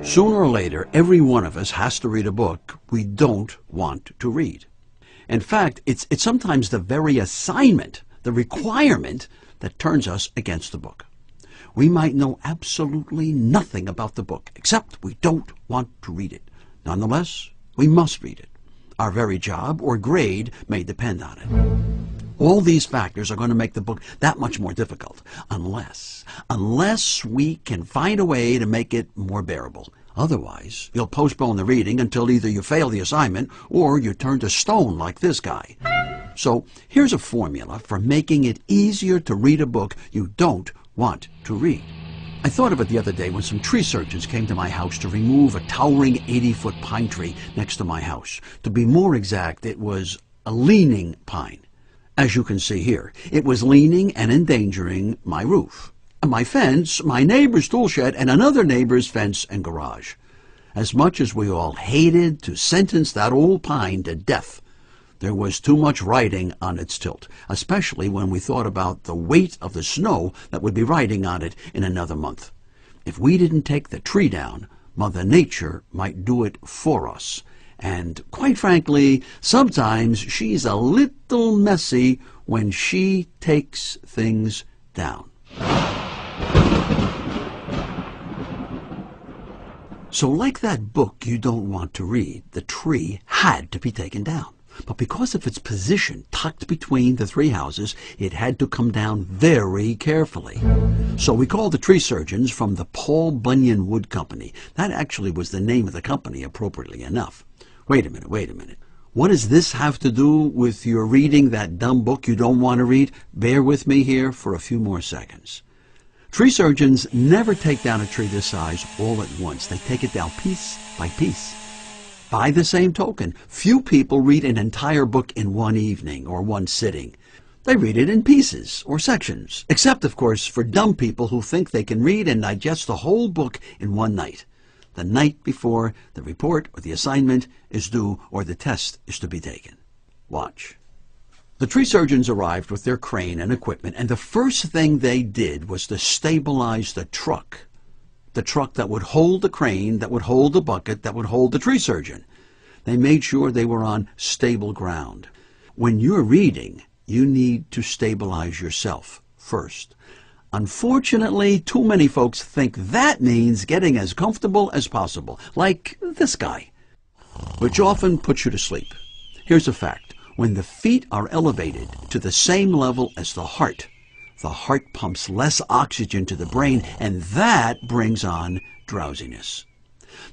Sooner or later, every one of us has to read a book we don't want to read. In fact, it's sometimes the very assignment, the requirement, that turns us against the book. We might know absolutely nothing about the book, except we don't want to read it. Nonetheless, we must read it. Our very job or grade may depend on it. All these factors are going to make the book that much more difficult, unless we can find a way to make it more bearable. Otherwise, you'll postpone the reading until either you fail the assignment or you turn to stone like this guy. So here's a formula for making it easier to read a book you don't want to read. I thought of it the other day when some tree surgeons came to my house to remove a towering 80-foot pine tree next to my house. To be more exact, it was a leaning pine. As you can see here, it was leaning and endangering my roof, my fence, my neighbor's tool shed, and another neighbor's fence and garage. As much as we all hated to sentence that old pine to death, there was too much riding on its tilt, especially when we thought about the weight of the snow that would be riding on it in another month. If we didn't take the tree down, Mother Nature might do it for us. And quite frankly, sometimes she's a little messy when she takes things down. So like that book you don't want to read, the tree had to be taken down. But because of its position tucked between the three houses, it had to come down very carefully. So we called the tree surgeons from the Paul Bunyan Wood Company. That actually was the name of the company, appropriately enough. Wait a minute. What does this have to do with your reading that dumb book you don't want to read? Bear with me here for a few more seconds. Tree surgeons never take down a tree this size all at once. They take it down piece by piece. By the same token, few people read an entire book in one evening or one sitting. They read it in pieces or sections, except, of course, for dumb people who think they can read and digest the whole book in one night. The night before the report or the assignment is due or the test is to be taken. Watch. The tree surgeons arrived with their crane and equipment, and the first thing they did was to stabilize the truck that would hold the crane, that would hold the bucket, that would hold the tree surgeon. They made sure they were on stable ground. When you're reading, you need to stabilize yourself first. Unfortunately, too many folks think that means getting as comfortable as possible, like this guy, which often puts you to sleep. Here's a fact. When the feet are elevated to the same level as the heart pumps less oxygen to the brain, and that brings on drowsiness.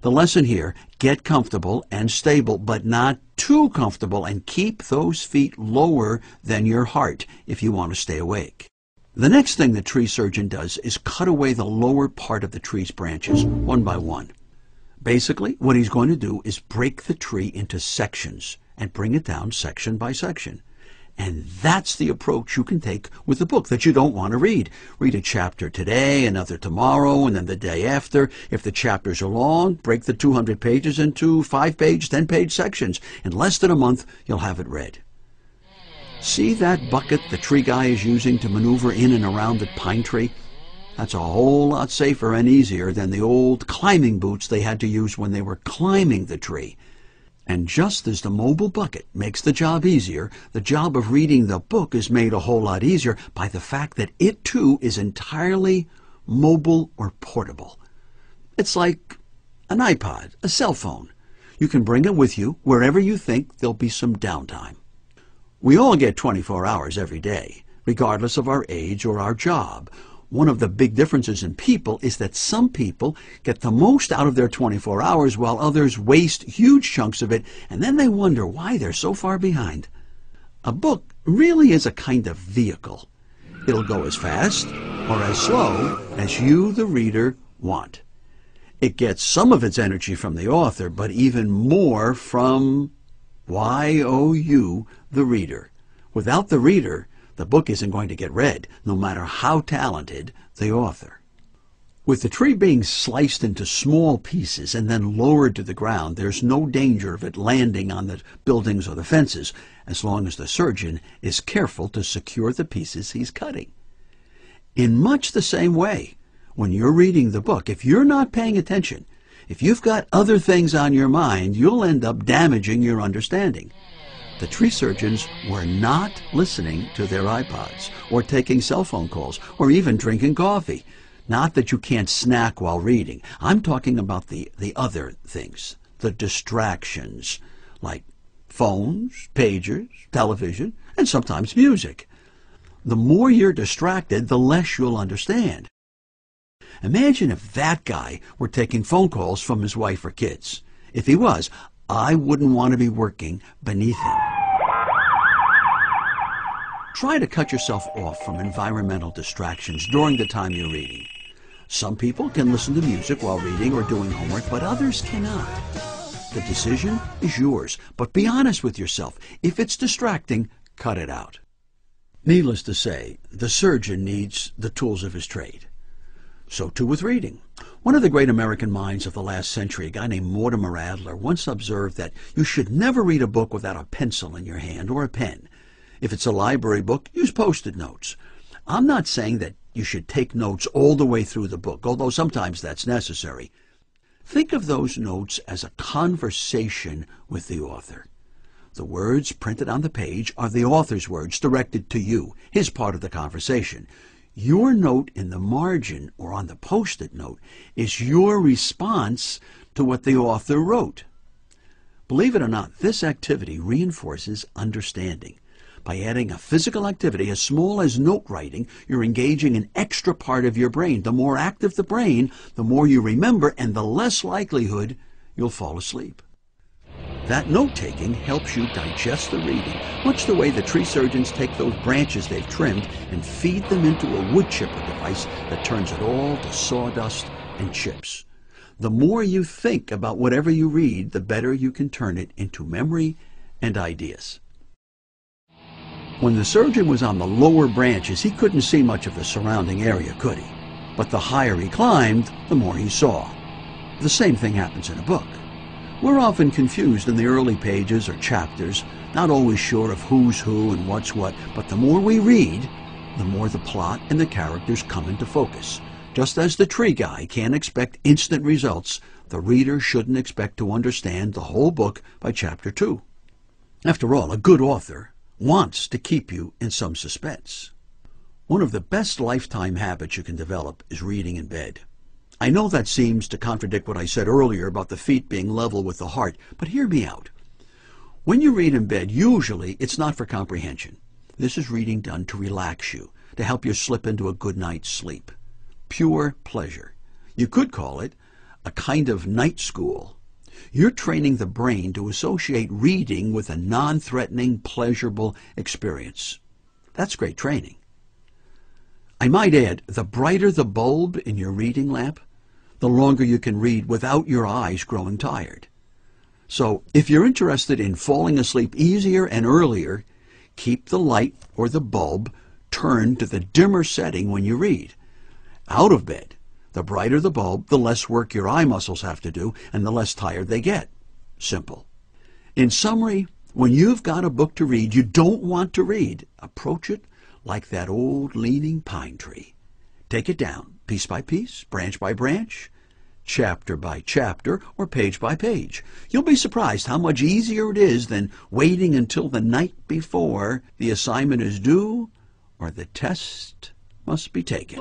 The lesson here, get comfortable and stable, but not too comfortable, and keep those feet lower than your heart if you want to stay awake. The next thing the tree surgeon does is cut away the lower part of the tree's branches, one by one. Basically, what he's going to do is break the tree into sections and bring it down section by section. And that's the approach you can take with a book that you don't want to read. Read a chapter today, another tomorrow, and then the day after. If the chapters are long, break the 200 pages into 5-page, 10-page sections. In less than a month, you'll have it read. See that bucket the tree guy is using to maneuver in and around the pine tree? That's a whole lot safer and easier than the old climbing boots they had to use when they were climbing the tree. And just as the mobile bucket makes the job easier, the job of reading the book is made a whole lot easier by the fact that it too is entirely mobile or portable. It's like an iPod, a cell phone. You can bring it with you wherever you think there'll be some downtime. We all get 24 hours every day, regardless of our age or our job. One of the big differences in people is that some people get the most out of their 24 hours while others waste huge chunks of it, and then they wonder why they're so far behind. A book really is a kind of vehicle. It'll go as fast or as slow as you, the reader, want. It gets some of its energy from the author, but even more from you, the reader. Without the reader, the book isn't going to get read, no matter how talented the author. With the tree being sliced into small pieces and then lowered to the ground, there's no danger of it landing on the buildings or the fences, as long as the surgeon is careful to secure the pieces he's cutting. In much the same way, when you're reading the book, if you're not paying attention, If you've got other things on your mind, you'll end up damaging your understanding. The tree surgeons were not listening to their iPods or taking cell phone calls or even drinking coffee. Not that you can't snack while reading. I'm talking about the other things, the distractions, like phones, pagers, television, and sometimes music. The more you're distracted, the less you'll understand. Imagine if that guy were taking phone calls from his wife or kids. If he was, I wouldn't want to be working beneath him. Try to cut yourself off from environmental distractions during the time you're reading. Some people can listen to music while reading or doing homework, but others cannot. The decision is yours, but be honest with yourself. If it's distracting, cut it out. Needless to say, the surgeon needs the tools of his trade. So too with reading. One of the great American minds of the last century, a guy named Mortimer Adler, once observed that you should never read a book without a pencil in your hand or a pen. If it's a library book, use Post-it notes. I'm not saying that you should take notes all the way through the book, although sometimes that's necessary. Think of those notes as a conversation with the author. The words printed on the page are the author's words directed to you, his part of the conversation. Your note in the margin or on the Post-it note is your response to what the author wrote. Believe it or not, this activity reinforces understanding. By adding a physical activity as small as note writing, you're engaging an extra part of your brain. The more active the brain, the more you remember and the less likelihood you'll fall asleep. That note-taking helps you digest the reading, much the way the tree surgeons take those branches they've trimmed and feed them into a wood chipper device that turns it all to sawdust and chips. The more you think about whatever you read, the better you can turn it into memory and ideas. When the surgeon was on the lower branches, he couldn't see much of the surrounding area, could he? But the higher he climbed, the more he saw. The same thing happens in a book. We're often confused in the early pages or chapters, not always sure of who's who and what's what, but the more we read, the more the plot and the characters come into focus. Just as the tree guy can't expect instant results, the reader shouldn't expect to understand the whole book by chapter 2. After all, a good author wants to keep you in some suspense. One of the best lifetime habits you can develop is reading in bed. I know that seems to contradict what I said earlier about the feet being level with the heart, but hear me out. When you read in bed, usually it's not for comprehension. This is reading done to relax you, to help you slip into a good night's sleep. Pure pleasure. You could call it a kind of night school. You're training the brain to associate reading with a non-threatening, pleasurable experience. That's great training. I might add, the brighter the bulb in your reading lamp, the longer you can read without your eyes growing tired. So, if you're interested in falling asleep easier and earlier, keep the light or the bulb turned to the dimmer setting when you read. Out of bed, the brighter the bulb, the less work your eye muscles have to do and the less tired they get. Simple. In summary, when you've got a book to read you don't want to read, approach it like that old leaning pine tree. Take it down, piece by piece, branch by branch, chapter by chapter, or page by page. You'll be surprised how much easier it is than waiting until the night before the assignment is due or the test must be taken.